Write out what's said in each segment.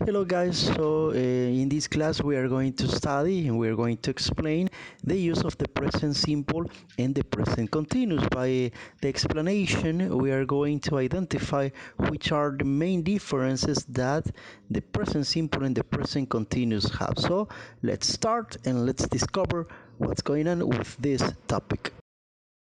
Hello guys, so in this class we are going to study and we are going to explain the use of the present simple and the present continuous. By the explanation we are going to identify which are the main differences that the present simple and the present continuous have. So let's start and let's discover what's going on with this topic.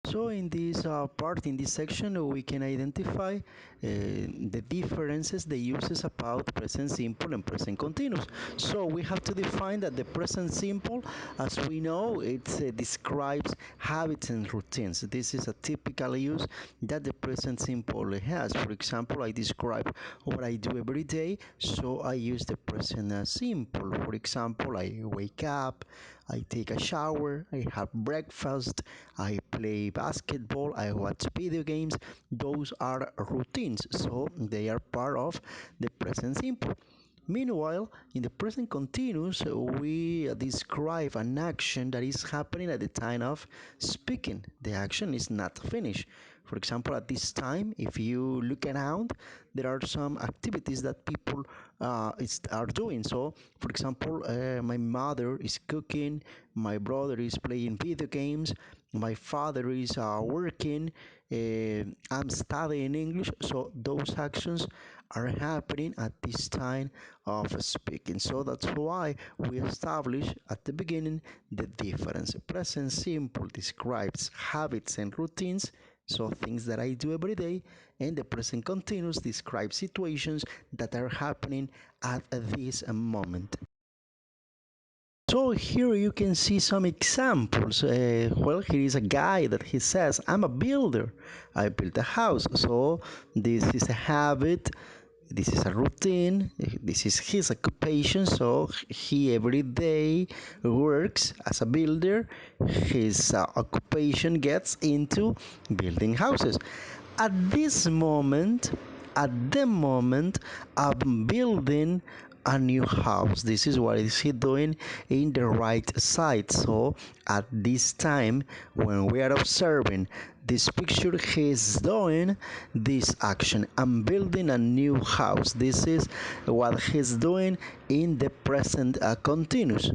So in this part, in this section, we can identify the differences, the uses about present simple and present continuous. So we have to define that the present simple, as we know, it describes habits and routines. This is a typical use that the present simple has. For example, I describe what I do every day, so I use the present simple. For example, I wake up, I take a shower, I have breakfast, I play basketball, I watch video games. Those are routines, so they are part of the present simple. Meanwhile, in the present continuous, we describe an action that is happening at the time of speaking. The action is not finished. For example, at this time, if you look around, there are some activities that people are doing. So, for example, my mother is cooking, my brother is playing video games, my father is working, I'm studying English. So, those actions are happening at this time of speaking. So that's why we establish at the beginning the difference. Present simple describes habits and routines, so things that I do every day, and the present continuous describes situations that are happening at this moment. So here you can see some examples. Well, here is a guy that he says, I'm a builder. I built a house. So this is a habit. This is a routine. This is his occupation. So he every day works as a builder. His occupation gets into building houses. At this moment, at the moment, I'm building a new house. This is what is he doing in the right side. So at this time, when we are observing this picture, he is doing this action. I'm building a new house. This is what he's doing in the present continuous.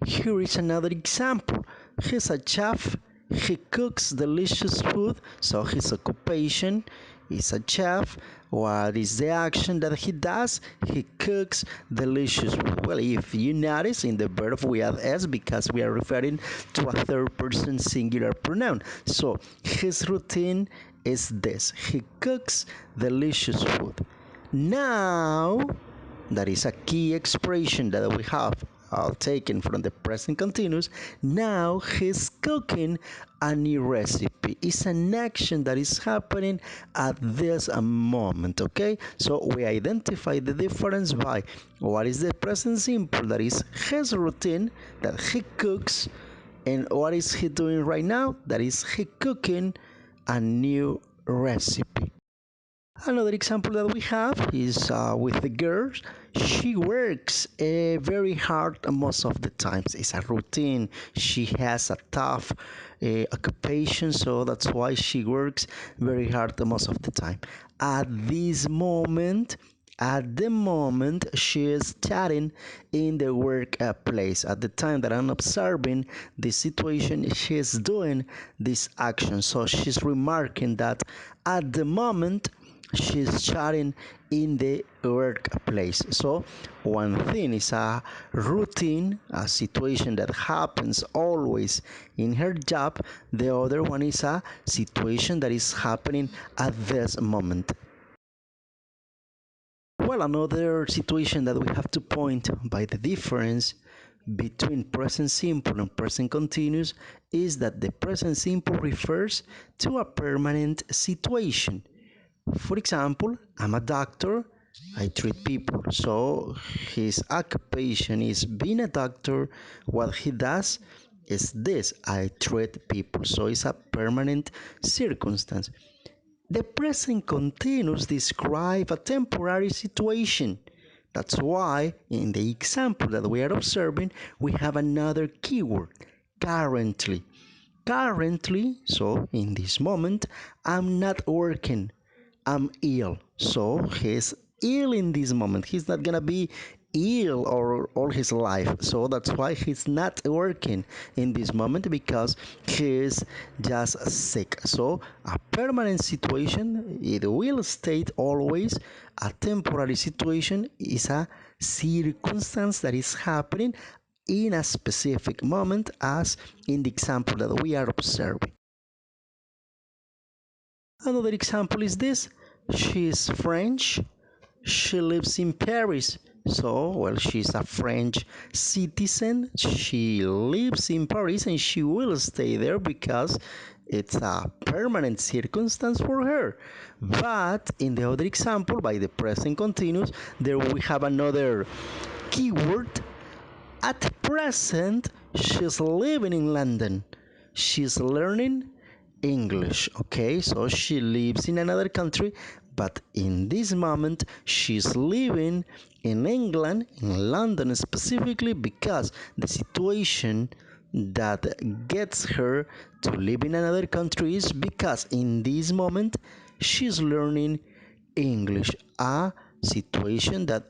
Here is another example. He's a chef. He cooks delicious food, so his occupation is a chef. What is the action that he does? He cooks delicious food. Well, if you notice in the verb we add s because we are referring to a third person singular pronoun. So his routine is this. He cooks delicious food. Now, that is a key expression that we have taken from the present continuous. Now he's cooking a new recipe. It's an action that is happening at this moment, okay? So we identify the difference by what is the present simple, that is his routine, that he cooks, and what is he doing right now, that is he cooking a new recipe. Another example that we have is with the girls. She works very hard most of the times. It's a routine. She has a tough occupation, so that's why she works very hard most of the time. At this moment, at the moment, she is studying in the workplace. At the time that I'm observing the situation, she is doing this action. So she's remarking that at the moment she's chatting in the workplace. So one thing is a routine, a situation that happens always in her job. The other one is a situation that is happening at this moment. Well, another situation that we have to point by the difference between present simple and present continuous is that the present simple refers to a permanent situation. For example, I'm a doctor, I treat people. So his occupation is being a doctor. What he does is this, I treat people. So it's a permanent circumstance. The present continuous describe a temporary situation. That's why in the example that we are observing, we have another keyword, currently. Currently, so in this moment, I'm not working. I'm ill. So he's ill in this moment. He's not gonna be ill or all his life. So that's why he's not working in this moment, because he's just sick. So a permanent situation, it will stay always. A temporary situation is a circumstance that is happening in a specific moment, as in the example that we are observing. Another example is this: she is French, she lives in Paris. So, well, she's a French citizen, she lives in Paris, and she will stay there because it's a permanent circumstance for her. But in the other example, by the present continuous, there we have another keyword. At present, she's living in London. She's learning English. Okay, so she lives in another country, but in this moment, she's living in England, in London specifically, because the situation that gets her to live in another country is because in this moment she's learning English, a situation that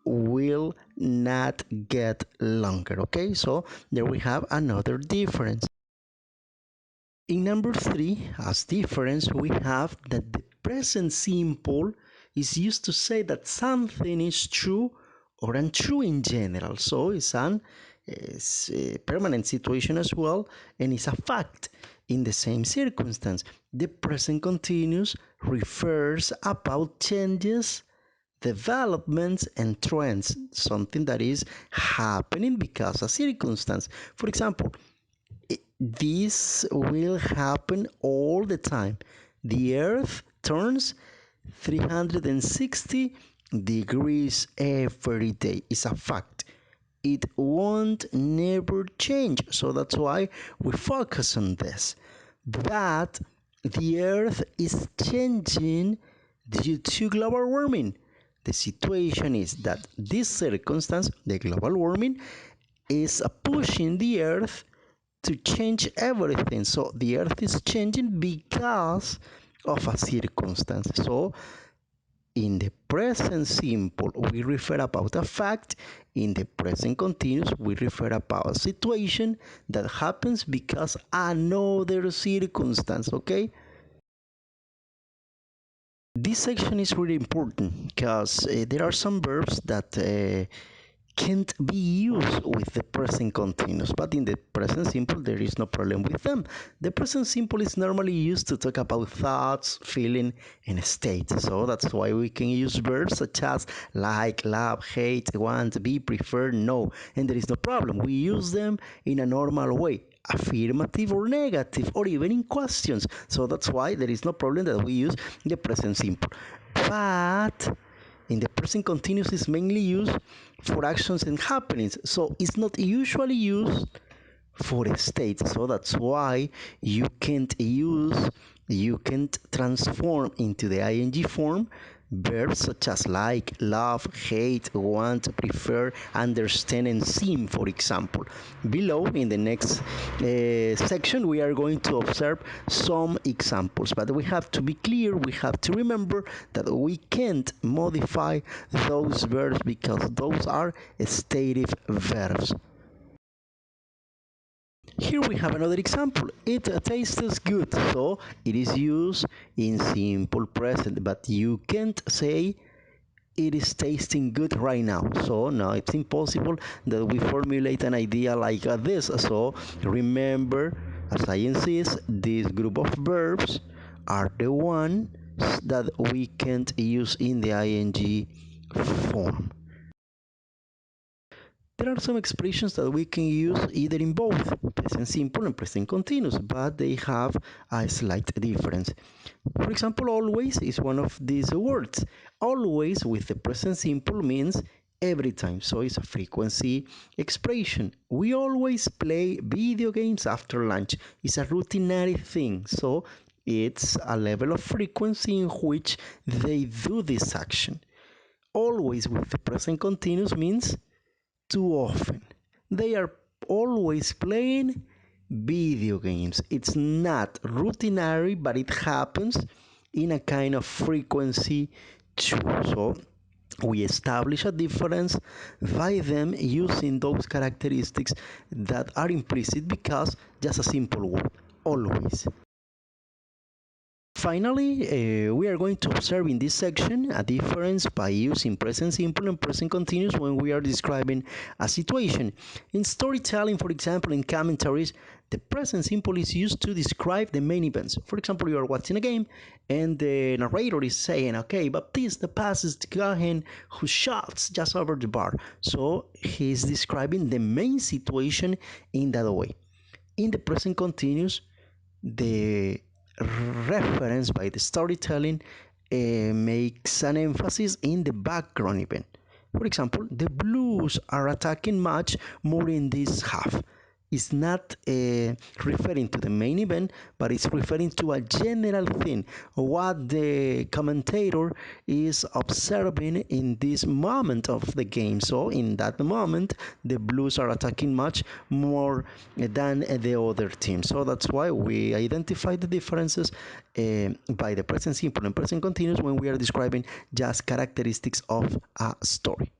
will not get longer. Okay, so there we have another difference. In number three, as difference, we have that the present simple is used to say that something is true or untrue in general. So it's a permanent situation as well, and it's a fact in the same circumstance. The present continuous refers about changes, developments, and trends, something that is happening because of circumstance. For example, this will happen all the time. The earth turns 360 degrees every day. It's a fact. It won't never change. So that's why we focus on this. But the earth is changing due to global warming. The situation is that this circumstance, the global warming, is pushing the earth to change everything. So the earth is changing because of a circumstance. So in the present simple, we refer about a fact. In the present continuous, we refer about a situation that happens because another circumstance. Okay? This section is really important because there are some verbs that can't be used with the present continuous, but in the present simple there is no problem with them. The present simple is normally used to talk about thoughts, feeling, and state. So that's why we can use verbs such as like, love, hate, want, be, prefer, know, and there is no problem. We use them in a normal way, affirmative or negative, or even in questions. So that's why there is no problem that we use the present simple. But in the present continuous is mainly used for actions and happenings, so it's not usually used for a state. So that's why you can't transform into the ing form verbs such as like, love, hate, want, prefer, understand, and seem, for example. Below, in the next section, we are going to observe some examples, but we have to be clear, we have to remember that we can't modify those verbs because those are stative verbs. Here we have another example. It tastes good, so it is used in simple present, but you can't say it is tasting good right now. So no, it's impossible that we formulate an idea like this. So remember, as I insist, this group of verbs are the ones that we can't use in the ing form. There are some expressions that we can use either in both present simple and present continuous, but they have a slight difference. For example, always is one of these words. Always with the present simple means every time, so it's a frequency expression. We always play video games after lunch. It's a routinary thing, so it's a level of frequency in which they do this action. Always with the present continuous means too often. They are always playing video games. It's not routinary, but it happens in a kind of frequency too. So We establish a difference by them using those characteristics that are implicit because just a simple word, always. Finally, we are going to observe in this section a difference by using present simple and present continuous when we are describing a situation. In storytelling, for example, in commentaries, the present simple is used to describe the main events. For example, you are watching a game and the narrator is saying, okay, Baptista passes to Gahen who shouts just over the bar. So he's describing the main situation in that way. In the present continuous, the reference by the storytelling makes an emphasis in the background event. For example, the Blues are attacking much more in this half. It's not referring to the main event, but it's referring to a general thing, what the commentator is observing in this moment of the game. So, in that moment, the Blues are attacking much more than the other team. So, that's why we identify the differences by the present simple and present continuous when we are describing just characteristics of a story.